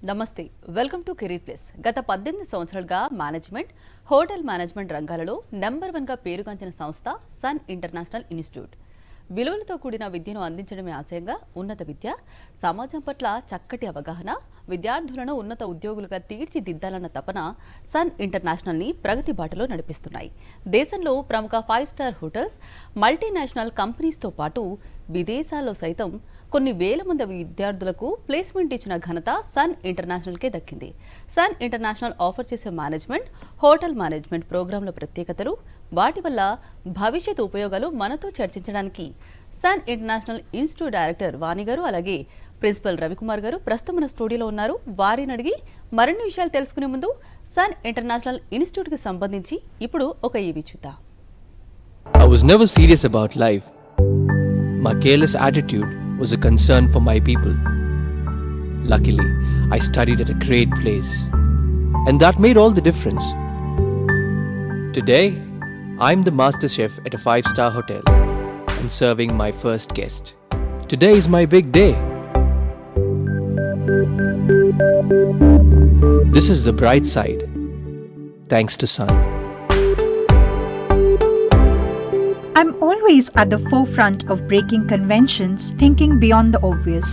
నమస్తే welcome to career plus. గత 18 సంవత్సరాలుగా మేనేజ్మెంట్, హోటల్ మేనేజ్మెంట్ రంగాలలో నెంబర్ 1గా పేరుగాంచిన సంస్థ సన్ ఇంటర్నేషనల్ ఇన్స్టిట్యూట్. విలువలతో కూడిన విద్యను అందించడమే ఆశయంగా ఉన్నత విద్య, సమాజం పట్ల చక్కటి అవగాహన, విద్యార్థులను ఉన్నత ఉద్యోగులుగా తీర్చిదిద్దాలన్న తపన సన్ ఇంటర్నేషనల్ని ప్రగతి బాటలో నడిపిస్తున్నాయి. దేశంలో ప్రముఖ 5 స్టార్ హోటల్స్, మల్టీనేషనల్ కంపెనీస్తో పాటు విదేశాల్లో సైతం కొన్ని వేల మంది విద్యార్థులకు ప్లేస్మెంట్ ఇచ్చిన ఘనత సన్ ఇంటర్నేషనల్కే దక్కింది. సన్ ఇంటర్నేషనల్ ఆఫర్ చేసే మేనేజ్మెంట్, హోటల్ మేనేజ్మెంట్ ప్రోగ్రాంల ప్రత్యేకతలు, వాటి వల్ల భవిష్యత్ ఉపయోగాలు మనతో చర్చించడానికి సన్ ఇంటర్నేషనల్ ఇన్స్టిట్యూట్ డైరెక్టర్ వాణి గారు, అలాగే ప్రిన్సిపల్ రవికుమార్ గారు ప్రస్తుతం మన స్టూడియోలో ఉన్నారు. వారిని అడిగి మరిన్ని విషయాలు తెలుసుకునే ముందు సన్ ఇంటర్నేషనల్ ఇన్స్టిట్యూట్కి సంబంధించి ఇప్పుడు ఒక ఈవీ చూద్దాం. I was never serious about life. My careless attitude was a concern for my people. Luckily, I studied at a great place, and that made all the difference. Today, I'm the master chef at a 5-star hotel and serving my first guest. Today is my big day. This is the bright side, thanks to Sun. I'm always at the forefront of breaking conventions, thinking beyond the obvious.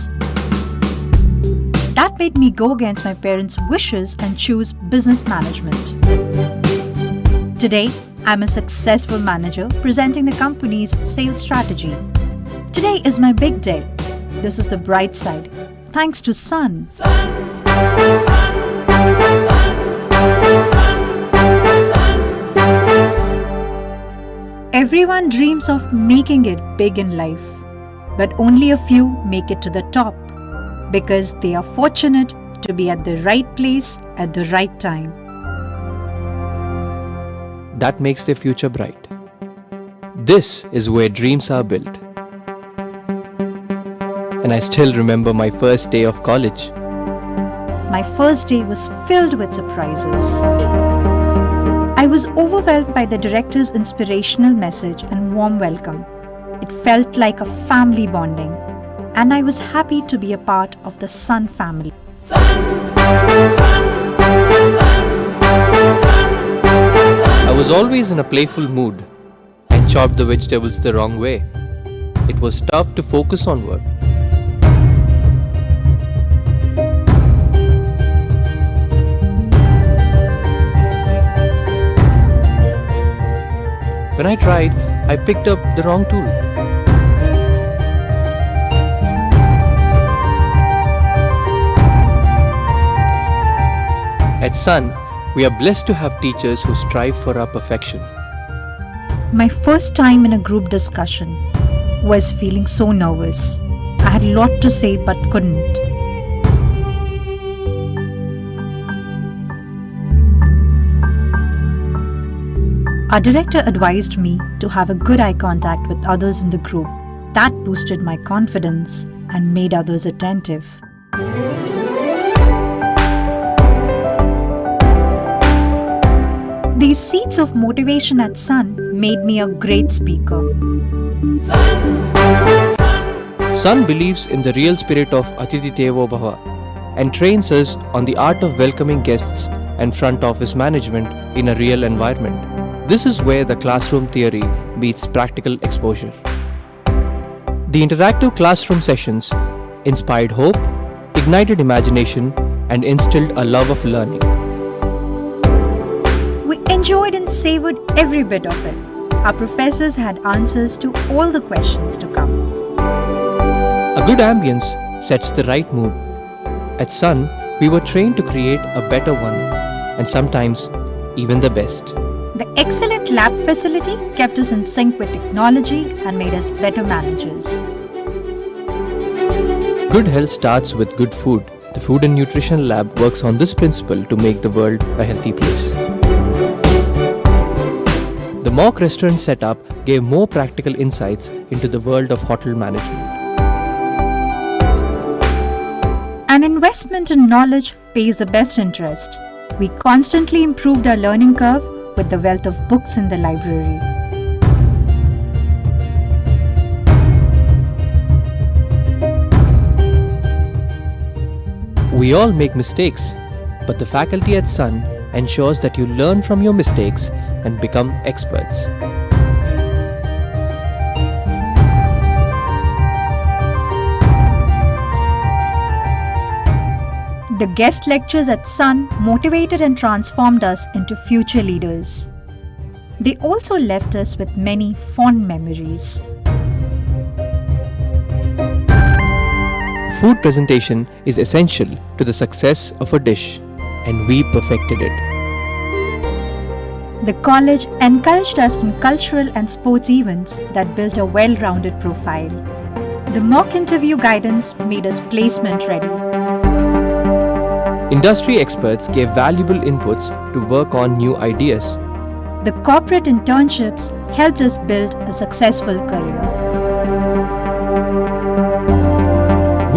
That made me go against my parents' wishes and choose business management. Today, I'm a successful manager presenting the company's sales strategy. Today is my big day. This is the bright side, thanks to Sun. Everyone dreams of making it big in life, but only a few make it to the top because they are fortunate to be at the right place at the right time. That makes their future bright. This is where dreams are built. And I still remember my first day of college. My first day was filled with surprises. I was overwhelmed by the director's inspirational message and warm welcome. It felt like a family bonding, and I was happy to be a part of the Sun family. I was always in a playful mood and chopped the vegetables the wrong way. It was tough to focus on work. When I tried, I picked up the wrong tool. At Sun, we are blessed to have teachers who strive for our perfection. My first time in a group discussion was feeling so nervous. I had a lot to say but couldn't. Our director advised me to have a good eye contact with others in the group. That boosted my confidence and made others attentive. These seeds of motivation at Sun made me a great speaker. Sun believes in the real spirit of Atithi Devo Bhava and trains us on the art of welcoming guests and front office management in a real environment. This is where the classroom theory meets practical exposure. The interactive classroom sessions inspired hope, ignited imagination, and instilled a love of learning. We enjoyed and savored every bit of it. Our professors had answers to all the questions to come. A good ambience sets the right mood. At Sun, we were trained to create a better one, and sometimes even the best. The excellent lab facility kept us in sync with technology and made us better managers. Good health starts with good food. The Food and Nutrition Lab works on this principle to make the world a healthy place. The mock restaurant setup gave more practical insights into the world of hotel management. An investment in knowledge pays the best interest. We constantly improved our learning curve with the wealth of books in the library. We all make mistakes, but the faculty at Sun ensures that you learn from your mistakes and become experts. The guest lectures at Sun motivated and transformed us into future leaders. They also left us with many fond memories. Food presentation is essential to the success of a dish, and we perfected it. The college encouraged us in cultural and sports events that built a well-rounded profile. The mock interview guidance made us placement ready. Industry experts gave valuable inputs to work on new ideas. The corporate internships helped us build a successful career.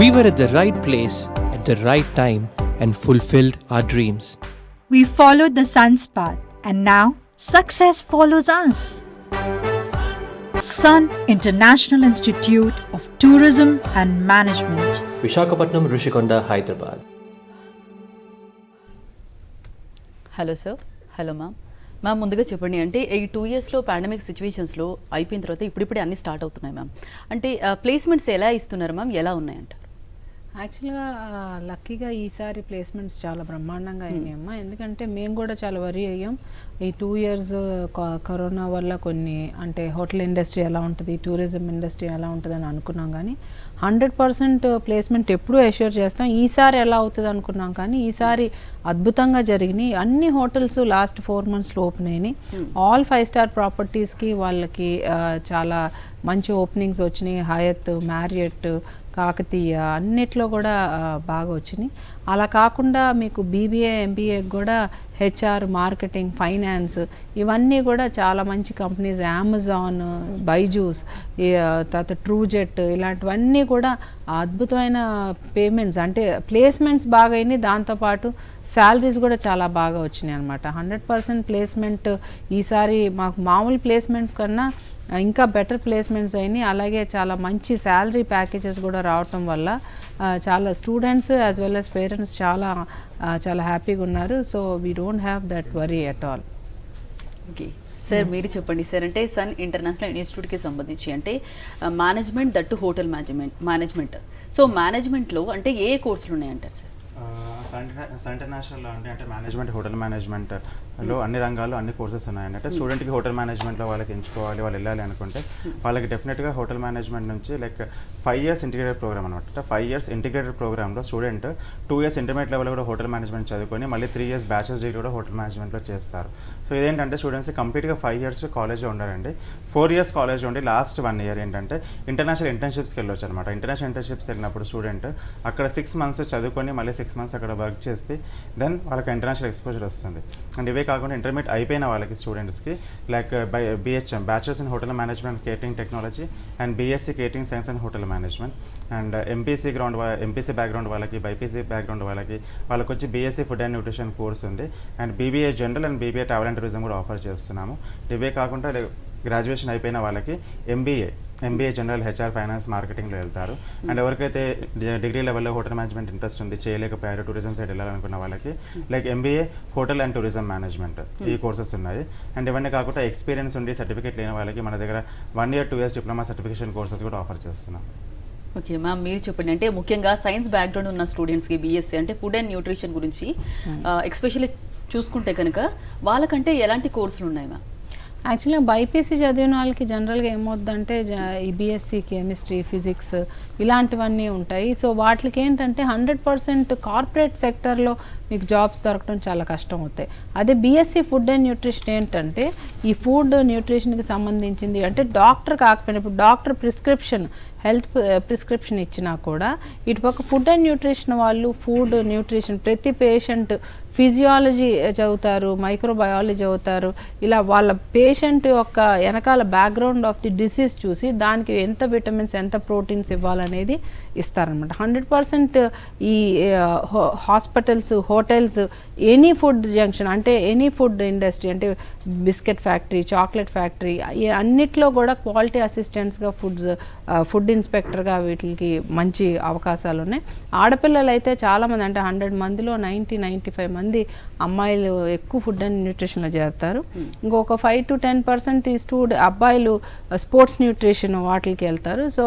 We were at the right place at the right time and fulfilled our dreams. We followed the sun's path, and now success follows us. Sun International Institute of Tourism and Management. Visakhapatnam, Rishikonda, Hyderabad. Hello sir. Hello ma'am ముందుగా చెప్పండి, అంటే ఈ 2 yearsలో pandemic సిచ్యువేషన్స్లో అయిపోయిన తర్వాత ఇప్పుడిప్పుడే అన్నీ start అవుతున్నాయి మ్యామ్. అంటే ప్లేస్మెంట్స్ ఎలా ఇస్తున్నారు మ్యామ్, ఎలా ఉన్నాయంటారు? యాక్చువల్గా లక్కీగా ఈసారి ప్లేస్మెంట్స్ చాలా బ్రహ్మాండంగా అయినాయమ్మా. ఎందుకంటే మేము కూడా చాలా వరీ అయ్యాం. ఈ 2 years కరోనా వల్ల కొన్ని అంటే హోటల్ ఇండస్ట్రీ ఎలా ఉంటుంది, టూరిజం ఇండస్ట్రీ ఎలా ఉంటుంది అని అనుకున్నాం, కానీ 100% ప్లేస్మెంట్ ఎప్పుడూ అష్యూర్ చేస్తాం. ఈసారి ఎలా అవుతుంది అనుకున్నాం, కానీ ఈసారి అద్భుతంగా జరిగినాయి. అన్ని హోటల్స్ లాస్ట్ 4 monthsలో ఓపెన్ అయినాయి. ఆల్ 5-star ప్రాపర్టీస్కి వాళ్ళకి చాలా మంచి ఓపెనింగ్స్ వచ్చినాయి. హయత్, మ్యారియట్, కాకతీయ అన్నిట్లో కూడా బాగా వచ్చినాయి. అలా కాకుండా మీకు బీబీఏ, ఎంబీఏ కూడా హెచ్ఆర్, మార్కెటింగ్, ఫైనాన్స్ ఇవన్నీ కూడా చాలా మంచి కంపెనీస్, అమెజాన్, బైజూస్, తర్వాత ట్రూజెట్ ఇలాంటివన్నీ కూడా అద్భుతమైన పేమెంట్స్ అంటే ప్లేస్మెంట్స్ బాగా అయినాయి. దాంతోపాటు శాలరీస్ కూడా చాలా బాగా వచ్చినాయి అనమాట. 100% ప్లేస్మెంట్ ఈసారి మాకు మామూలు ప్లేస్మెంట్ కన్నా ఇంకా బెటర్ ప్లేస్మెంట్స్ అయినాయి. అలాగే చాలా మంచి శాలరీ ప్యాకేజెస్ కూడా రావటం వల్ల చాలా students as well as parents చాలా హ్యాపీగా ఉన్నారు. So we don't have that worry at all. Okay sir, మీరు చెప్పండి సార్. అంటే సన్ ఇంటర్నేషనల్ ఇన్స్టిట్యూట్కి సంబంధించి అంటే management, that hotel management. So మేనేజ్మెంట్లో అంటే ఏ కోర్సులు ఉన్నాయంటారు సార్? సన్ ఇంటర్నేషనల్లో అంటే మేనేజ్మెంట్, హోటల్ మేనేజ్మెంట్లో అన్ని రంగాలు అన్ని కోర్సెస్ ఉన్నాయండి. అంటే స్టూడెంట్కి హోటల్ మేనేజ్మెంట్లో వాళ్ళకి ఎంచుకోవాలి, వాళ్ళు వెళ్ళాలి అనుకుంటే వాళ్ళకి డెఫినెట్గా హోటల్ మేనేజ్మెంట్ నుంచి లైక్ 5 years ఇంటిగ్రేటెడ్ ప్రోగ్రామ్ అనమాట. 5 years ఇంటిగ్రేటెడ్ ప్రోగ్రామ్లో స్టూడెంట్ 2 years ఇంటర్మీడియట్ లెవెల్ కూడా హోటల్ మేనేజ్మెంట్ చదువుకొని మళ్ళీ 3 years బ్యాచిలర్స్ డిగ్రీ కూడా హోటల్ మేనేజ్మెంట్లో చేస్తారు. సో ఇదేంటంటే స్టూడెంట్స్ కంప్లీట్గా 5 years కాలేజ్లో ఉండాలండి. 4 years కాలేజ్లో ఉండి లాస్ట్ 1 year ఏంటంటే ఇంటర్నేషనల్ ఇంటర్న్షిప్స్కి వెళ్ళొచ్చు అనమాట. ఇంటర్నేషనల్ ఇంటర్న్షిప్స్ వెళ్ళినప్పుడు స్టూడెంట్ అక్కడ 6 months చదువుకొని మళ్ళీ 6 months అక్కడ వర్క్ చేస్తే దెన్ వాళ్ళకి ఇంటర్నేషనల్ ఎక్స్పోజర్ వస్తుంది. అండ్ ఇవే కాకుండా ఇంటర్మీడియట్ అయిపోయిన వాళ్ళకి స్టూడెంట్స్కి like BHM bachelors in hotel management catering technology and BSc catering science and hotel management and MPC background వాళ్ళకి, బైపీసీ బ్యాక్గ్రౌండ్ వాళ్ళకి వచ్చి BSc food and nutrition course ఉంది. And BBA general and BBA travel and tourism కూడా offer చేస్తున్నాము. ఇవే కాకుండా graduation అయిపోయిన వాళ్ళకి MBA జనరల్, HR, ఫైనాన్స్, మార్కెటింగ్లో వెళ్తారు. అండ్ ఎవరికైతే డిగ్రీ లెవెల్లో హోటల్ మేనేజ్మెంట్ ఇంట్రెస్ట్ ఉంది, చేయలేకపోయారు, టూరిజం సైడ్ వెళ్ళాలనుకున్న వాళ్ళకి like MBA hotel and tourism management ఈ కోర్సెస్ ఉన్నాయి. అండ్ ఇవన్నీ కాకుండా ఎక్స్పీరియన్స్ ఉండి సర్టిఫికేట్ లేని వాళ్ళకి మన దగ్గర 1 year 2 years diploma certification courses కూడా ఆఫర్ చేస్తున్నాం. ఓకే మ్యామ్, మీరు చెప్పండి. అంటే ముఖ్యంగా సైన్స్ బ్యాక్గ్రౌండ్ ఉన్న స్టూడెంట్స్కి BSc అంటే ఫుడ్ అండ్ న్యూట్రిషన్ గురించి ఎస్పెషల్లీ చూసుకుంటే కనుక వాళ్ళకంటే ఎలాంటి కోర్సులు ఉన్నాయి మ్యామ్? యాక్చువల్గా బైపీసీ చదివిన వాళ్ళకి జనరల్గా ఏమవుద్దంటే ఈ BSc కెమిస్ట్రీ, ఫిజిక్స్ ఇలాంటివన్నీ ఉంటాయి. సో వాటికి ఏంటంటే 100% కార్పొరేట్ సెక్టర్లో మీకు జాబ్స్ దొరకడం చాలా కష్టం అవుతాయి. అదే BSc ఫుడ్ అండ్ న్యూట్రిషన్ ఏంటంటే ఈ ఫుడ్ న్యూట్రిషన్కి సంబంధించింది అంటే డాక్టర్ కాకపోయినా ఇప్పుడు డాక్టర్ ప్రిస్క్రిప్షన్, హెల్త్ ప్రిస్క్రిప్షన్ ఇచ్చినా కూడా ఇటుపక్క ఫుడ్ అండ్ న్యూట్రిషన్ వాళ్ళు ఫుడ్ న్యూట్రిషన్ ప్రతి పేషెంట్ ఫిజియాలజీ చదువుతారు, మైక్రోబయాలజీ చదువుతారు. ఇలా వాళ్ళ పేషెంట్ యొక్క వెనకాల బ్యాక్గ్రౌండ్ ఆఫ్ ది డిసీజ్ చూసి దానికి ఎంత విటమిన్స్ ఎంత ప్రోటీన్స్ ఇవ్వాలనేది ఇస్తారనమాట. 100% ఈ hospitals, hotels, any food junction అంటే ఎనీ ఫుడ్ ఇండస్ట్రీ అంటే బిస్కెట్ ఫ్యాక్టరీ, చాక్లెట్ ఫ్యాక్టరీ అన్నిట్లో కూడా క్వాలిటీ అసిస్టెంట్స్గా ఫుడ్ ఇన్స్పెక్టర్గా వీటికి మంచి అవకాశాలు ఉన్నాయి. ఆడపిల్లలు అయితే చాలామంది అంటే 100 మందిలో 90-95 మంది అమ్మాయిలు ఎక్కువ ఫుడ్ అండ్ న్యూట్రిషన్లో చేరుతారు. ఇంకొక 5-10% ఈ అబ్బాయిలు స్పోర్ట్స్ న్యూట్రిషన్ వాటికి వెళ్తారు. సో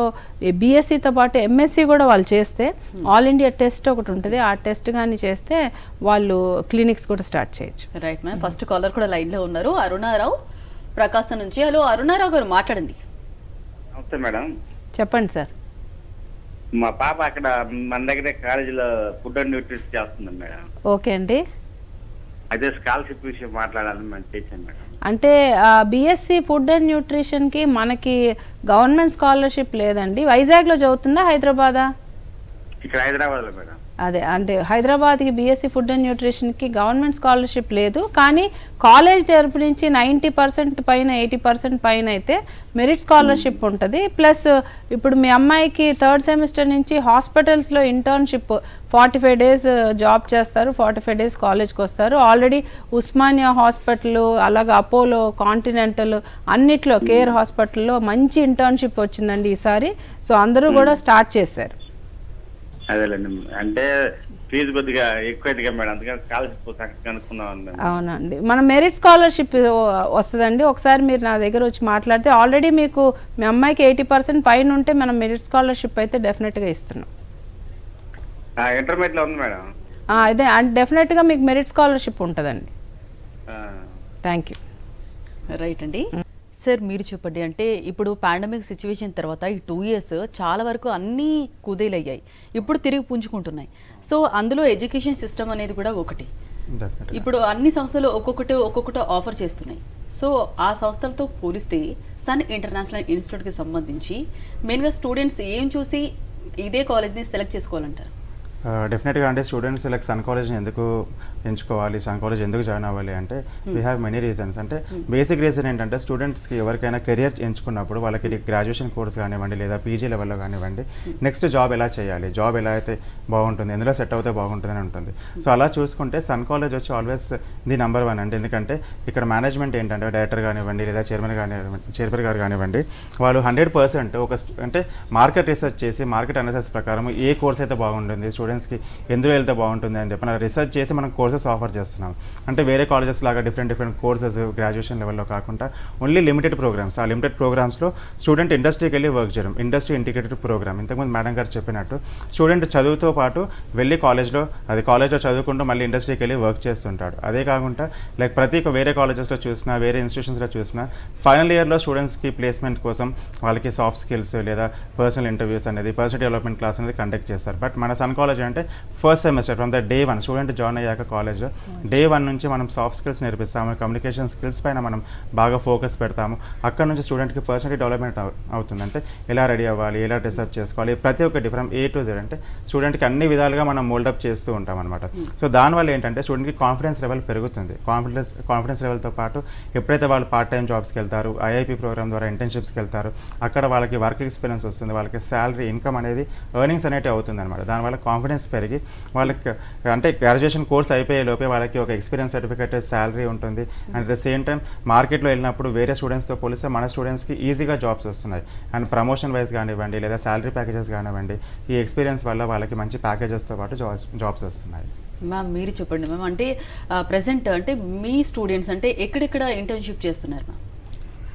బీఎస్సీతో పాటు ఎంఎస్సీ కూడా వాళ్ళు చేస్తే ఆల్ ఇండియా టెస్ట్ ఒకటి ఉంటుంది, ఆ టెస్ట్ కానీ చేస్తే వాళ్ళు క్లినిక్స్ కూడా స్టార్ట్ చేయొచ్చు. Right ma'am. ఫస్ట్ కాలర్ కూడా లైన్లో ఉన్నారు, అరుణారావు ప్రకాశం నుంచి. హలో అరుణారావు గారు, మాట్లాడండి. నమస్తే మేడం. చెప్పండి సార్. మా పాప అక్కడ మన దగ్గర కాలేజీలో ఫుడ్ అండ్ న్యూట్రిషన్ చేస్తుంది మేడం. ఓకే అండి. అదే స్కాలర్షిప్ విషయం మాట్లాడాలని మేము చేశాను మేడం. అంటే బీఎస్సీ ఫుడ్ అండ్ న్యూట్రిషన్కి మనకి గవర్నమెంట్ స్కాలర్షిప్ లేదండి. వైజాగ్లో చదువుతుందా, హైదరాబాదా? ఇక్కడ హైదరాబాద్లో మేడం. అదే అంటే హైదరాబాద్కి బీఎస్సీ ఫుడ్ అండ్ న్యూట్రిషన్కి గవర్నమెంట్ స్కాలర్షిప్ లేదు, కానీ కాలేజ్ తరపు నుంచి 90% పైన 80% పైన అయితే మెరిట్ స్కాలర్షిప్ ఉంటుంది. ప్లస్ ఇప్పుడు మీ అమ్మాయికి 3rd సెమిస్టర్ నుంచి హాస్పిటల్స్లో ఇంటర్న్షిప్ 45 days జాబ్ చేస్తారు, 45 days కాలేజ్కి వస్తారు. ఆల్రెడీ ఉస్మానియా హాస్పిటల్, అలాగే అపోలో, కాంటినెంటల్ అన్నిట్లో కేర్ హాస్పిటల్లో మంచి ఇంటర్న్షిప్ వచ్చిందండి ఈసారి. సో అందరూ కూడా స్టార్ట్ చేశారు. అదేలేండి, అంటే ఫీజు కొద్దిగా ఎక్కువ మేడం, అందుకని స్కాలర్షిప్ కనుక్కున్నాం. అవునండి, మన మెరిట్ స్కాలర్షిప్ వస్తుందండి. ఒకసారి మీరు నా దగ్గర వచ్చి మాట్లాడితే ఆల్రెడీ మీకు మీ అమ్మాయికి 80% పైన ఉంటే మనం మెరిట్ స్కాలర్షిప్ అయితే డెఫినెట్గా ఇస్తున్నాం. ఇంటర్మీడియట్లో ఉంది మేడం. అదే డెఫినెట్గా మీకు మెరిట్ స్కాలర్షిప్ ఉంటుందండి. Thank you. రైట్ అండి. సార్ మీరు చెప్పండి, అంటే ఇప్పుడు పాండమిక్ సిచ్యువేషన్ తర్వాత ఈ 2 years చాలా వరకు అన్నీ కుదేలయ్యాయి, ఇప్పుడు తిరిగి పుంజుకుంటున్నాయి. సో అందులో ఎడ్యుకేషన్ సిస్టమ్ అనేది కూడా ఒకటి. ఇప్పుడు అన్ని సంస్థలు ఒక్కొక్కటి ఆఫర్ చేస్తున్నాయి. సో ఆ సంస్థలతో పోలిస్తే సన్ ఇంటర్నేషనల్ ఇన్స్టిట్యూట్కి సంబంధించి మెయిన్గా స్టూడెంట్స్ ఏం చూసి ఇదే కాలేజ్ని సెలెక్ట్ చేసుకోవాలంటారు? డెఫినెట్గా అంటే స్టూడెంట్స్ లైక్ సన్ కాలేజ్ని ఎందుకు ఎంచుకోవాలి, సన్ కాలేజ్ ఎందుకు జాయిన్ అవ్వాలి అంటే వీ హ్యావ్ మెనీ రీజన్స్. అంటే బేసిక్ రీజన్ ఏంటంటే స్టూడెంట్స్కి ఎవరికైనా కెరియర్ ఎంచుకున్నప్పుడు వాళ్ళకి గ్రాడ్యుయేషన్ కోర్స్ కానివ్వండి లేదా పీజీ లెవెల్లో కానివ్వండి, నెక్స్ట్ జాబ్ ఎలా చేయాలి, జాబ్ ఎలా అయితే బాగుంటుంది, ఎందులో సెట్ అవుతే బాగుంటుందని ఉంటుంది. సో అలా చూసుకుంటే సన్ కాలేజ్ వచ్చి ఆల్వేస్ ది నెంబర్ 1 అంటే ఎందుకంటే ఇక్కడ మేనేజ్మెంట్ ఏంటంటే డైరెక్టర్ కానివ్వండి లేదా చైర్మన్ గారు కానివ్వండి, వాళ్ళు 100% అంటే మార్కెట్ రీసెర్చ్ చేసి మార్కెట్ అనాలిసిస్ ప్రకారం ఏ కోర్స్ అయితే బాగుంటుంది, స్టూడెంట్స్కి ఎందులో వెళ్తే బాగుంటుంది అని చెప్పి రీసెర్చ్ చేసి మనం కోర్సెస్ ఆఫర్ చేస్తున్నాం. అంటే వేరే కాలేజెస్ లాగా డిఫరెంట్ కోర్సెస్ గ్రాడ్యుయేషన్ లెవెల్లో కాకుండా ఓన్లీ లిమిటెడ్ ప్రోగ్రామ్స్. ఆ లిమిటెడ్ ప్రోగ్రామ్స్లో స్టూడెంట్ ఇండస్ట్రీకి వెళ్ళి వర్క్ చేయడం, ఇండస్ట్రీ ఇంటిగ్రేటెడ్ ప్రోగ్రామ్. ఇంతకుముందు మేడం గారు చెప్పినట్టు స్టూడెంట్ చదువుతో పాటు వెళ్ళి కాలేజ్లో చదువుకుంటూ మళ్ళీ ఇండస్ట్రీకి వెళ్ళి వర్క్ చేస్తుంటాడు. అదే కాకుండా లైక్ ప్రతి వేరే కాలేజెస్లో చూసినా వేరే ఇన్స్టిట్యూషన్స్లో చూసినా ఫైనల్ ఇయర్లో స్టూడెంట్స్కి ప్లేస్మెంట్ కోసం వాళ్ళకి సాఫ్ట్ స్కిల్స్ లేదా పర్సనల్ ఇంటర్వ్యూస్ అనేది పర్సనల్ డెవలప్మెంట్ క్లాస్ అనేది కండక్ట్ చేస్తారు. బట్ మన సన్ కాలేజ్ అంటే first semester from the day 1 student join అయ్యాక కాలేజ్లో డే 1 నుంచి మనం సాఫ్ట్ స్కిల్స్ నేర్పిస్తాము, కమ్యూనికేషన్ స్కిల్స్ పైన మనం బాగా ఫోకస్ పెడతాము. అక్కడ నుంచి స్టూడెంట్కి పర్సనల్ డెవలప్మెంట్ అవుతుంది. అంటే ఎలా రెడీ అవ్వాలి, ఎలా డ్రెస్అప్ చేసుకోవాలి, ప్రతి ఒక్కటి ఫ్రమ్ A to Z అంటే స్టూడెంట్కి అన్ని విధాలుగా మనం మోల్డప్ చేస్తూ ఉంటాం అనమాట. సో దానివల్ల ఏంటంటే స్టూడెంట్కి కాన్ఫిడెన్స్ లెవెల్ పెరుగుతుంది. కాన్ఫిడెన్స్ లెవెల్తో పాటు ఎప్పుడైతే వాళ్ళు పార్ట్ టైం జాబ్స్కి వెళ్తారు, ఐఐపి ప్రోగ్రామ్ ద్వారా ఇంటర్న్షిప్స్కి వెళ్తారు, అక్కడ వాళ్ళకి వర్క్ ఎక్స్పీరియన్స్ వస్తుంది, వాళ్ళకి శాలరీ ఇన్కమ్ అనేది ఎర్నింగ్స్ అనేవి అవుతుంది అనమాట. దానివల్ల కాన్ఫిడెన్స్ పెరిగి వాళ్ళకి అంటే గ్రాడ్యుయేషన్ కోర్స్ అయిపోయే లోపే వాళ్ళకి ఒక ఎక్స్పీరియన్స్ సర్టిఫికేట్, శాలరీ ఉంటుంది. And at the same time మార్కెట్లో వెళ్ళినప్పుడు వేరే స్టూడెంట్స్తో పోలిస్తే మన స్టూడెంట్స్కి ఈజీగా జాబ్స్ వస్తున్నాయి. అండ్ ప్రమోషన్ వైజ్ కానివ్వండి లేదా శాలరీ ప్యాకేజెస్ కానివ్వండి, ఈ ఎక్స్పీరియన్స్ వల్ల వాళ్ళకి మంచి ప్యాకేజెస్తో పాటు జాబ్స్ వస్తున్నాయి. మ్యామ్ మీరు చెప్పండి మ్యామ్, అంటే ప్రజెంట్ అంటే మీ స్టూడెంట్స్ అంటే ఎక్కడెక్కడ ఇంటర్న్షిప్ చేస్తున్నారు మ్యామ్?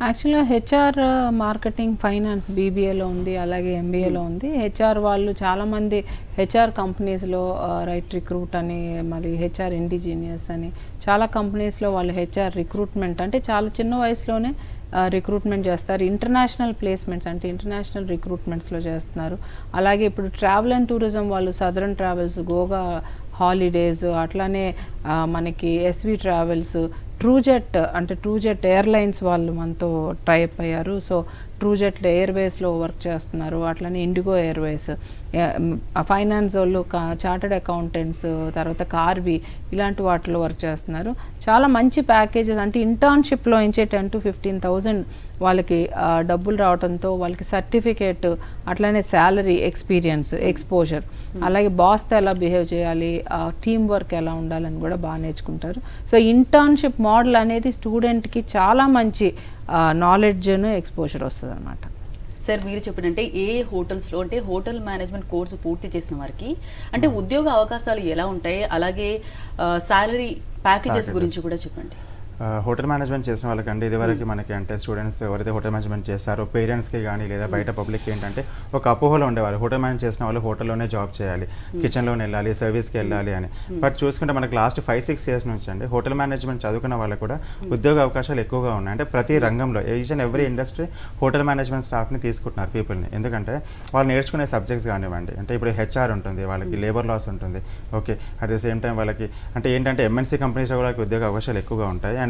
యాక్చువల్గా హెచ్ఆర్, మార్కెటింగ్, ఫైనాన్స్ బీబీఏలో ఉంది, అలాగే ఎంబీఏలో ఉంది. హెచ్ఆర్ వాళ్ళు చాలామంది హెచ్ఆర్ కంపెనీస్లో రైట్ రిక్రూట్ అని, మరి హెచ్ఆర్ ఇండిజీనియస్ అని చాలా కంపెనీస్లో వాళ్ళు హెచ్ఆర్ రిక్రూట్మెంట్ అంటే చాలా చిన్న వయసులోనే రిక్రూట్మెంట్ చేస్తారు. ఇంటర్నేషనల్ ప్లేస్మెంట్స్ అంటే ఇంటర్నేషనల్ రిక్రూట్మెంట్స్లో చేస్తున్నారు. అలాగే ఇప్పుడు ట్రావెల్ అండ్ టూరిజం వాళ్ళు సదరన్ ట్రావెల్స్, గోగా హాలిడేస్, అట్లానే మనకి ఎస్వి ట్రావెల్స్ ట్రూజెట్ ఎయిర్లైన్స్ వాళ్ళు మనతో టైప్ అయ్యారు. సో ట్రూజెట్ ఎయిర్వేస్లో వర్క్ చేస్తున్నారు, అట్లనే ఇండిగో ఎయిర్వేస్, ఫైనాన్స్ వాళ్ళు, చార్టర్డ్ అకౌంటెంట్స్, తర్వాత కార్వి ఇలాంటి వాటిలో వర్క్ చేస్తున్నారు. చాలా మంచి ప్యాకేజెస్, అంటే ఇంటర్న్షిప్లో ఇంచే 10,000 to 15,000 వాళ్ళకి డబ్బులు రావడంతో వాళ్ళకి సర్టిఫికేట్, అట్లనే శాలరీ, ఎక్స్పీరియన్స్, ఎక్స్పోజర్, అలాగే బాస్తో ఎలా బిహేవ్ చేయాలి, టీమ్ వర్క్ ఎలా ఉండాలని కూడా బాగా నేర్చుకుంటారు. సో ఇంటర్న్షిప్ మోడల్ అనేది స్టూడెంట్కి చాలా మంచి నాలెడ్జ్ను ఎక్స్పోజర్ వస్తుంది అన్నమాట. సార్ మీరు చెప్పినంటే ఏ హోటల్స్లో అంటే హోటల్ మేనేజ్మెంట్ కోర్సు పూర్తి చేసిన వారికి అంటే ఉద్యోగ అవకాశాలు ఎలా ఉంటాయి, అలాగే సాలరీ ప్యాకేజెస్ గురించి కూడా చెప్పండి. హోటల్ మేనేజ్మెంట్ చేసిన వాళ్ళకండి ఇదివరకు మనకి అంటే స్టూడెంట్స్ ఎవరైతే హోటల్ మేనేజ్మెంట్ చేస్తారో పేరెంట్స్కి కానీ లేదా బయట పబ్లిక్ ఏంటంటే ఒక అపోహలో ఉండేవారు, హోటల్ మేనేజ్ చేసిన వాళ్ళు హోటల్లోనే జాబ్ చేయాలి, కిచెన్లోనే వెళ్ళాలి, సర్వీస్కి వెళ్ళాలి అని. బట్ చూసుకుంటే మనకి లాస్ట్ 5-6 years నుంచి అండి హోటల్ మేనేజ్మెంట్ చదువుకున్న వాళ్ళకు కూడా ఉద్యోగ అవకాశాలు ఎక్కువగా ఉన్నాయి. అంటే ప్రతి రంగంలో each and every industry hotel management స్టాఫ్ని తీసుకుంటున్నారు పీపుల్ని. ఎందుకంటే వాళ్ళు నేర్చుకునే సబ్జెక్ట్స్ కానివ్వండి, అంటే ఇప్పుడు హెచ్ఆర్ ఉంటుంది, వాళ్ళకి లేబర్ లాస్ ఉంటుంది, okay, at the same time వాళ్ళకి అంటే ఏంటంటే ఎంఎన్సీ కంపెనీస్లో కూడా ఉద్యోగ అవకాశాలు ఎక్కువగా ఉంటాయి. అండ్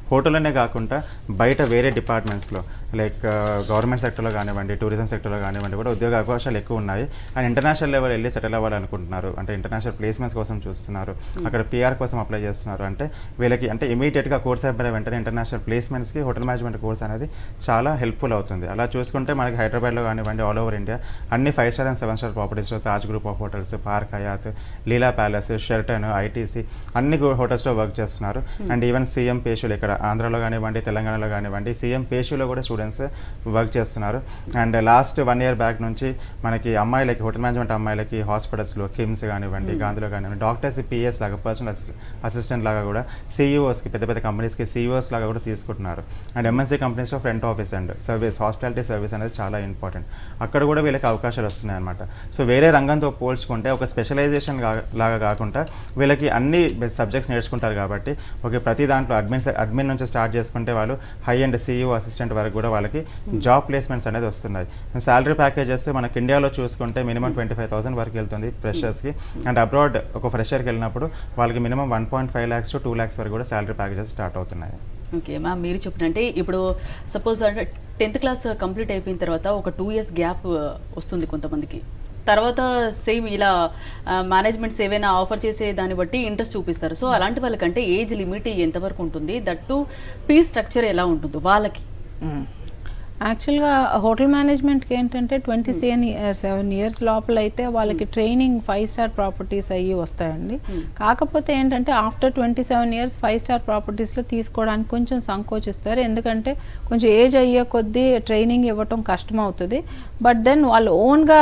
హోటల్లోనే కాకుండా బయట వేరే డిపార్ట్మెంట్స్లో లైక్ గవర్నమెంట్ సెక్టర్లో కానివ్వండి, టూరిజం సెక్టర్లో కానివ్వండి కూడా ఉద్యోగ అవకాశాలు ఎక్కువ ఉన్నాయి. అండ్ ఇంటర్నేషనల్ లెవెల్ వెళ్ళి సెటిల్ అవ్వాలనుకుంటున్నారు, అంటే ఇంటర్నేషనల్ ప్లేస్మెంట్స్ కోసం చూస్తున్నారు, అక్కడ పిఆర్ కోసం అప్లై చేస్తున్నారు. అంటే వీళ్ళకి అంటే ఇమీడియట్గా కోర్స్ అయిపోయిన వెంటనే ఇంటర్నేషనల్ ప్లేస్మెంట్స్కి హోటల్ మేనేజ్మెంట్ కోర్స్ అనేది చాలా హెల్ప్ఫుల్ అవుతుంది. అలా చూసుకుంటే మనకి హైదరాబాద్లో కానివ్వండి, ఆల్ ఓవర్ ఇండియా అన్ని 5 star and 7 star ప్రాపర్టీస్లో Taj group of hotels, park Hyatt, Leela palace, Sheraton, ITC అన్ని హోటల్స్లో వర్క్ చేస్తున్నారు. అండ్ ఈవెన్ సీఎం పేషులు ఇక్కడ ఆంధ్రాలో కానివ్వండి, తెలంగాణలో కానివ్వండి, సీఎం పేషులో కూడా స్టూడెంట్స్ వర్క్ చేస్తున్నారు. అండ్ లాస్ట్ 1 year బ్యాక్ నుంచి మనకి అమ్మాయిలకి హోటల్ మేనేజ్మెంట్ అమ్మాయిలకి హాస్పిటల్స్లో కిమ్స్ కానివ్వండి, గాంధీలో కానివ్వండి, డాక్టర్స్ పిఎస్ లాగా పర్సనల్ అసిస్టెంట్ లాగా కూడా సిఇఓస్కి పెద్ద పెద్ద కంపెనీస్కి సిఇఓస్ లాగా కూడా తీసుకుంటున్నారు. అండ్ ఎంఎన్సీ కంపెనీస్లో front office and service, hospitality service అనేది చాలా ఇంపార్టెంట్, అక్కడ కూడా వీళ్ళకి అవకాశాలు వస్తున్నాయి అనమాట. సో వేరే రంగంతో పోల్చుకుంటే ఒక స్పెషలైజేషన్ లాగా కాకుండా వీళ్ళకి అన్ని సబ్జెక్ట్స్ నేర్చుకుంటారు కాబట్టి ఓకే, ప్రతి దాంట్లో అడ్మిన్ నుంచి స్టార్ట్ చేసుకుంటే వాళ్ళు హై అండ్ సిఇఓ అసిస్టెంట్ వరకు కూడా వాళ్ళకి జాబ్ ప్లేస్మెంట్స్ అనేది వస్తున్నాయి. శాలరీ ప్యాకేజెస్ మనకి ఇండియాలో చూసుకుంటే మినిమం 25,000 వరకు వెళ్తుంది ఫ్రెషర్స్కి. అండ్ అబ్రాడ్ ఒక ఫ్రెషర్కి వెళ్ళినప్పుడు వాళ్ళకి మినిమం 1.5 lakhs to 2 lakhs వరకు కూడా శాలరీ ప్యాకేజెస్ స్టార్ట్ అవుతున్నాయి. ఓకే మ్యామ్, మీరు చెప్పినట్టే ఇప్పుడు సపోజ్ అంటే 10th class కంప్లీట్ అయిపోయిన తర్వాత ఒక 2 years గ్యాప్ వస్తుంది కొంతమందికి, తర్వాత సేమ్ ఇలా మేనేజ్మెంట్స్ ఏవైనా ఆఫర్ చేసే దాన్ని బట్టి ఇంట్రెస్ట్ చూపిస్తారు. సో అలాంటి వాళ్ళకంటే ఏజ్ లిమిట్ ఎంతవరకు ఉంటుంది, దట్టు ఫీ స్ట్రక్చర్ ఎలా ఉంటుందో వాళ్ళకి? యాక్చువల్గా హోటల్ మేనేజ్మెంట్కి ఏంటంటే 27 years లోపల అయితే వాళ్ళకి ట్రైనింగ్ 5 star ప్రాపర్టీస్ అయ్యి వస్తాయండి. కాకపోతే ఏంటంటే ఆఫ్టర్ 27 years 5 star ప్రాపర్టీస్లో తీసుకోవడానికి కొంచెం సంకోచిస్తారు, ఎందుకంటే కొంచెం ఏజ్ అయ్యే కొద్దీ ట్రైనింగ్ ఇవ్వటం కష్టం అవుతుంది. బట్ దెన్ వాళ్ళు ఓన్గా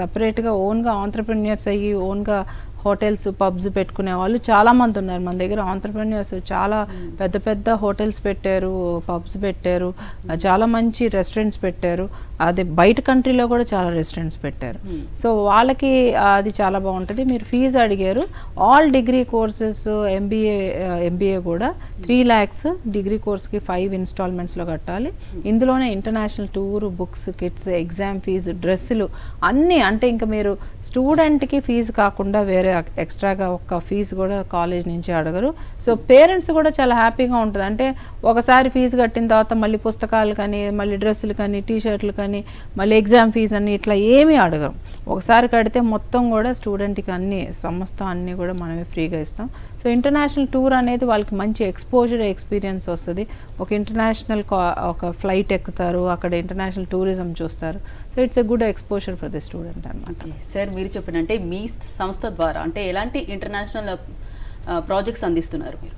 సపరేట్గా ఓన్గా ఆంట్రప్రెన్యూర్స్ అయ్యి ఓన్గా హోటల్స్, పబ్స్ పెట్టుకునే వాళ్ళు చాలామంది ఉన్నారు మన దగ్గర. ఆంట్రప్రెన్యూర్స్ చాలా పెద్ద పెద్ద హోటల్స్ పెట్టారు, పబ్స్ పెట్టారు, చాలా మంచి రెస్టారెంట్స్ పెట్టారు, అదే బయట కంట్రీలో కూడా చాలా రెస్టారెంట్స్ పెట్టారు. సో వాళ్ళకి అది చాలా బాగుంటుంది. మీరు ఫీజు అడిగారు, ఆల్ డిగ్రీ కోర్సెస్ ఎంబీఏ కూడా 3 lakhs డిగ్రీ కోర్స్కి 5 installmentsలో కట్టాలి. ఇందులోనే international tour, books, kits, exam fee, డ్రెస్సులు అన్నీ, అంటే ఇంకా మీరు స్టూడెంట్కి ఫీజు కాకుండా వేరే ఎక్స్ట్రాగా ఒక ఫీజు కూడా కాలేజ్ నుంచి అడగరు. సో పేరెంట్స్ కూడా చాలా హ్యాపీగా ఉంటుంది. అంటే ఒకసారి ఫీజు కట్టిన తర్వాత మళ్ళీ పుస్తకాలు కానీ, మళ్ళీ డ్రెస్సులు కానీ, టీషర్ట్లు కానీ, మళ్ళీ ఎగ్జామ్ ఫీజు అని ఇట్లా ఏమీ అడగరు. ఒకసారి కడితే మొత్తం కూడా స్టూడెంట్కి అన్ని సమస్తం అన్నీ కూడా మనమే ఫ్రీగా ఇస్తాం. సో ఇంటర్నేషనల్ టూర్ అనేది వాళ్ళకి మంచి ఎక్స్పోజర్, ఎక్స్పీరియన్స్ వస్తుంది. ఒక ఇంటర్నేషనల్ ఒక ఫ్లైట్ ఎక్కుతారు, అక్కడ ఇంటర్నేషనల్ టూరిజం చూస్తారు. So it's a good exposure for the student అనమాట. సార్ మీరు చెప్పినంటే మీ సంస్థ ద్వారా అంటే ఎలాంటి ఇంటర్నేషనల్ ప్రాజెక్ట్స్ అందిస్తున్నారు మీరు?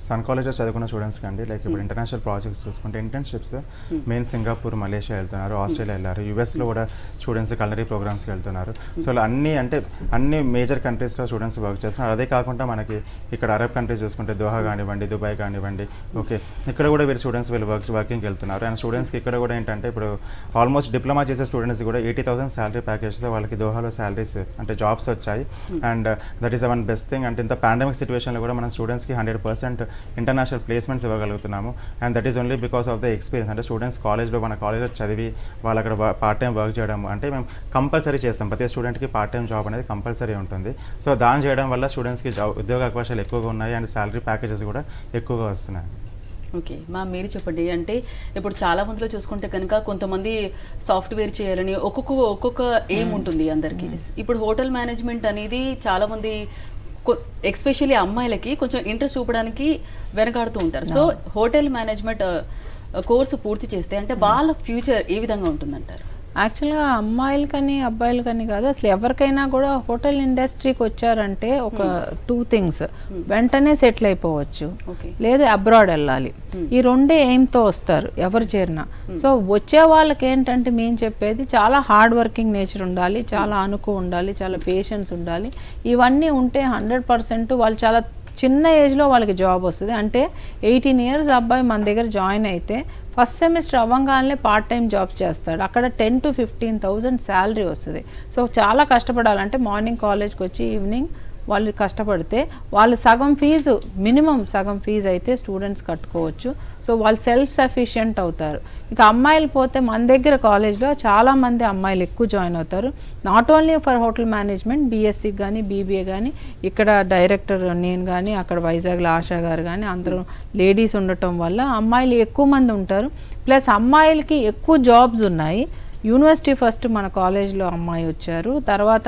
సన్ కాలేజ్లో చదువుకున్న స్టూడెంట్స్కి అండి, లైక్ ఇప్పుడు ఇంటర్నేషనల్ ప్రాజెక్ట్స్ చూసుకుంటే ఇంటర్న్షిప్స్ మెయిన్ సింగపూర్, మలేషియా వెళ్తున్నారు, ఆస్ట్రేలియా వెళ్ళారు, యూఎస్లో కూడా స్టూడెంట్స్ కలరీ ప్రోగ్రామ్స్కి వెళ్తున్నారు. సో అన్ని మేజర్ కంట్రీస్లో స్టూడెంట్స్ వర్క్ చేస్తున్నారు. అదే కాకుండా మనకి ఇక్కడ అరబ్ కంట్రీస్ చూసుకుంటే దోహా కానివ్వండి, దుబాయ్ కానివ్వండి, ఓకే, ఇక్కడ కూడా వీళ్ళు స్టూడెంట్స్ వర్కింగ్కి వెళ్తున్నారు. అండ్ స్టూడెంట్స్కి ఇక్కడ కూడా ఏంటంటే ఇప్పుడు ఆల్మోస్ట్ డిప్లొమా చేసే స్టూడెంట్స్ కూడా 80,000 శాలరీ ప్యాకేజ్తో వాళ్ళకి దోహాలో శాలరీస్ అంటే జాబ్స్ వచ్చాయి. And that is one best thing. అంటే ఇంత పాండమిక్ సిచ్యువేషన్లో కూడా మన స్టూడెంట్స్కి 100% 95% ఇంటర్నేషనల్ ప్లేస్మెంట్స్ ఇవ్వగలుగుతున్నాము. And that is only because of the experience. అంటే స్టూడెంట్స్ మన కాలేజ్లో చదివి వాళ్ళు అక్కడ పార్ట్ టైం వర్క్ చేయడం అంటే మేము కంపల్సరీ చేస్తాం. ప్రతి స్టూడెంట్కి పార్ట్ టైం జాబ్ అనేది కంపల్సరీ ఉంటుంది. సో దాన్ని చేయడం వల్ల స్టూడెంట్స్కి ఉద్యోగ అవకాశాలు ఎక్కువగా ఉన్నాయి అండ్ శాలరీ ప్యాకేజెస్ కూడా ఎక్కువగా వస్తున్నాయి. ఓకే మ్యామ్, మీరు చెప్పండి. అంటే ఇప్పుడు చాలా మందిలో చూసుకుంటే కనుక కొంతమంది సాఫ్ట్వేర్ చేయాలని ఒక్కొక్క ఎయిమ్ ఉంటుంది అందరికీ. ఇప్పుడు హోటల్ మేనేజ్మెంట్ అనేది చాలామంది ఎస్పెషల్లీ అమ్మాయిలకి కొంచెం ఇంట్రెస్ట్ చూపడానికి వెనకాడుతూ ఉంటారు. సో హోటల్ మేనేజ్మెంట్ కోర్సు పూర్తి చేస్తే అంటే వాళ్ళ ఫ్యూచర్ ఏ విధంగా ఉంటుందంటారు? యాక్చువల్గా అమ్మాయిలకని అబ్బాయిలకని కాదు, అసలు ఎవరికైనా కూడా హోటల్ ఇండస్ట్రీకి వచ్చారంటే ఒక 2 థింగ్స్, వెంటనే సెటిల్ అయిపోవచ్చు, లేదు అబ్రాడ్ వెళ్ళాలి. ఈ రెండే ఎయిమ్తో వస్తారు ఎవరు చేరినా. సో వచ్చే వాళ్ళకి ఏంటంటే మేము చెప్పేది చాలా హార్డ్ వర్కింగ్ నేచర్ ఉండాలి, చాలా అనుకు ఉండాలి, చాలా పేషెన్స్ ఉండాలి. ఇవన్నీ ఉంటే 100% వాళ్ళు చాలా చిన్న ఏజ్లో వాళ్ళకి జాబ్ వస్తుంది. అంటే 18 ఇయర్స్ అబ్బాయి మన దగ్గర జాయిన్ అయితే ఫస్ట్ సెమిస్టర్ అవ్వగానే పార్ట్ టైం జాబ్స్ చేస్తాడు. అక్కడ 10,000 to 15,000 శాలరీ వస్తుంది. సో చాలా కష్టపడాలంటే మార్నింగ్ కాలేజ్కి వచ్చి ఈవినింగ్ వాళ్ళు కష్టపడితే వాళ్ళు మినిమం సగం ఫీజు అయితే స్టూడెంట్స్ కట్టుకోవచ్చు. సో వాళ్ళు సెల్ఫ్ సఫిషియెంట్ అవుతారు. ఇక అమ్మాయిలు పోతే మన దగ్గర కాలేజ్లో చాలామంది అమ్మాయిలు ఎక్కువ జాయిన్ అవుతారు. Not only for hotel management, BSc కానీ బీబీఏ కానీ, ఇక్కడ డైరెక్టర్ నేను కానీ, అక్కడ వైజాగ్లో ఆశా గారు కానీ అందరూ లేడీస్ ఉండటం వల్ల అమ్మాయిలు ఎక్కువ మంది ఉంటారు. ప్లస్ అమ్మాయిలకి ఎక్కువ జాబ్స్ ఉన్నాయి. యూనివర్సిటీ ఫస్ట్ మన కాలేజ్లో అమ్మాయి వచ్చారు. తర్వాత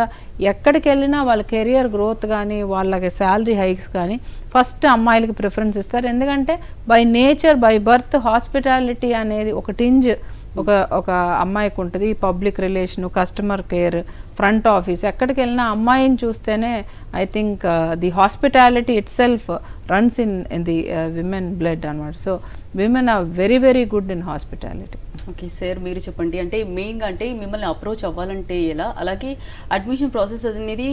ఎక్కడికి వెళ్ళినా వాళ్ళ కెరియర్ గ్రోత్ కానీ వాళ్ళకి శాలరీ హైక్స్ కానీ ఫస్ట్ అమ్మాయిలకి ప్రిఫరెన్స్ ఇస్తారు. ఎందుకంటే by nature by birth hospitality అనేది ఒక టింజ్ ఒక అమ్మాయికి ఉంటుంది. Public relation, customer care, front office, ఎక్కడికి వెళ్ళినా అమ్మాయిని చూస్తేనే I think the hospitality itself runs in the women blood అనమాట. So women are very very good in hospitality. Okay sir, మీరు చెప్పండి. అంటే మెయిన్గా అంటే మిమ్మల్ని అప్రోచ్ అవ్వాలంటే ఎలా, అలాగే అడ్మిషన్ ప్రాసెస్ అనేది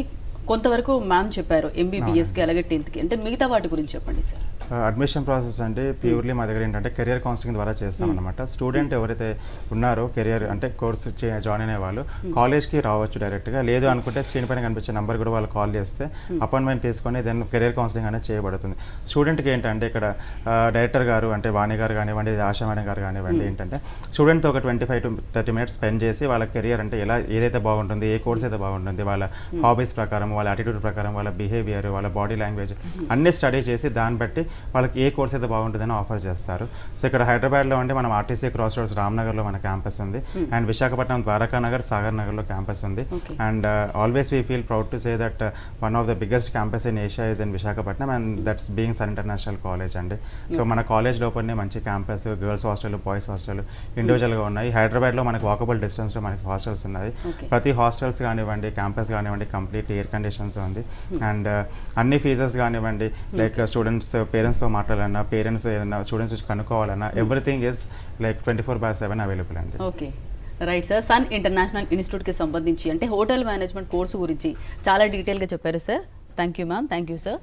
కొంతవరకు మ్యామ్ చెప్పారు ఎంబీబీఎస్కి అలాగే 10th అంటే మిగతా వాటి గురించి చెప్పండి సార్. అడ్మిషన్ ప్రాసెస్ అంటే ప్యూర్లీ మా దగ్గర ఏంటంటే కెరియర్ కౌన్సిలింగ్ ద్వారా చేస్తాం అనమాట. స్టూడెంట్ ఎవరైతే ఉన్నారో కెరియర్ అంటే కోర్సు జాయిన్ అయ్యే వాళ్ళు కాలేజ్కి రావచ్చు డైరెక్ట్గా, లేదు అనుకుంటే స్క్రీన్ పైన కనిపించే నెంబర్ కూడా వాళ్ళు కాల్ చేస్తే అపాయింట్మెంట్ తీసుకొని దెన్ కెరియర్ కౌన్సిలింగ్ అనేది చేయబడుతుంది. స్టూడెంట్కి ఏంటంటే ఇక్కడ డైరెక్టర్ గారు అంటే వాణి గారు కానివ్వండి, ఆశా మేడం గారు కానివ్వండి, ఏంటంటే స్టూడెంట్తో ఒక 25 to 30 minutes స్పెండ్ చేసి వాళ్ళ కెరియర్ అంటే ఏదైతే బాగుంటుంది, ఏ కోర్స్ అయితే బాగుంటుంది, వాళ్ళ హాబీస్ ప్రకారం, వాళ్ళ యాటిట్యూడ్ ప్రకారం, వాళ్ళ బిహేవియర్, వాళ్ళ బాడీ లాంగ్వేజ్ అన్ని స్టడీ చేసి దాన్ని బట్టి వాళ్ళకి ఏ కోర్స్ అయితే బాగుంటుందని ఆఫర్ చేస్తారు. సో ఇక్కడ హైదరాబాద్లో అంటే మనం ఆర్టీసీ క్రాస్ రోడ్స్ రామ్నగర్లో మన క్యాంపస్ ఉంది, అండ్ విశాఖపట్నం ద్వారకా నగర్, సాగర్ నగర్లో క్యాంపస్ ఉంది. And always we feel proud to say that one of the biggest campus in Asia is in Visakhapatnam, and that's being Sun International College అండి. సో మన కాలేజ్ లోపలనే మంచి campus, girls hostel, boys hostel ఇండివిజువల్గా ఉన్నాయి. హైదరాబాద్లో మనకి walkable డిస్టెన్స్లో మనకి హాస్టల్స్ ఉన్నాయి. ప్రతి హాస్టల్స్ కానివ్వండి, క్యాంపస్ కానివ్వండి కంప్లీట్ ఎయిర్ కండిషన్స్ ఉంది. అండ్ అన్ని ఫీజెస్ కానివ్వండి, లైక్ స్టూడెంట్స్ పేరెంట్స్తో మాట్లాడాలన్నా, పేరెంట్స్ ఏదైనా స్టూడెంట్స్ కనుక్కోవాలన్నా, ఎవ్రీథింగ్ ఈజ్ లైక్ 24/7 అవైలబుల్ అండి. Okay right sir. Sun International ఇన్స్టిట్యూట్కి సంబంధించి అంటే హోటల్ మేనేజ్మెంట్ కోర్సు గురించి చాలా డీటెయిల్గా చెప్పారు sir. Thank you ma'am, thank you sir.